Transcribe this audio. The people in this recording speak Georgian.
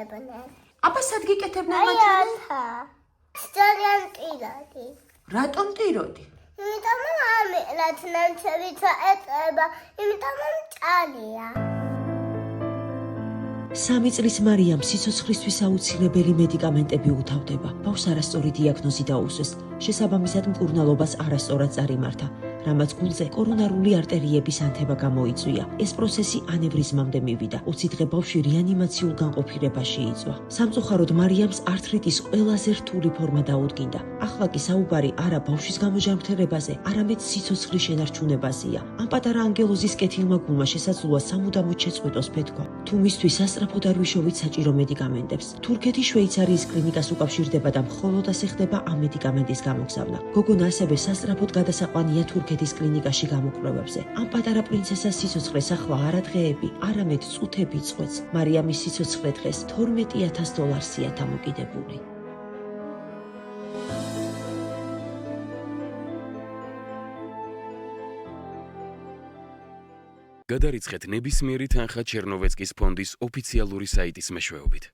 აბა სად გიკეთებდნენ მაჩვენე? ძალიან ტიროდი. რატომ ტიროდი? იმიტომ ამერად ნამცევით ეწება, იმიტომ მჭალია. 3 წლის მარიამ სიცოცხლისთვის აუცილებელი მედიკამენტები უთავდება. ბავშვს არასწორი დიაგნოზი დაუსვეს. შესაბამისად მკურნალობას არასწორად წარიმართა. რამაც გულზე კორონარული არტერიების ანთება გამოიწვია. ეს პროცესი ანევრიზმამდე მივიდა. 20 დღე ბავშვი რეანიმაციულ განყოფილებაში იწვა. სამწუხაროდ მარიამს ართრიტის ყველაზე რთული ფორმა დაუდგინდა. ახლა კი საუბარი არა ბავშვის გამოჯანმრთელებაზე, არამედ სიცოცხლის შენარჩუნებაზეა. ამ პატარა ანგელოზის კეთილმა გულმა შესაძლოა სამუდამოდ შეწყვეტოს ფეთქვა. თუ მისთვის ასწრაფოდ არ ვიშოვით საჭირო მედიკამენტებს. თურქეთის შვეიცარიის კლინიკას უკავშირდება და მხოლოდ ასე ხდება ამ მედიკამენტის გამოგზავნა. გოგონა ასევე სასწრაფოდ გადასაყვანია თურქეთის კლინიკაში გამოკვლევებზე. ამ პატარა პრინცესას სიცოცხლეს ახლა არა დღეები, არამედ წუთები წყვეტს. მარიამის სიცოცხლე დღეს $12,000-ია დამოკიდებული. გადარიცხეთ ნებისმიერი თანხა ჩერნოვეცკის ფონდის ოფიციალური საიტის მეშვეობით.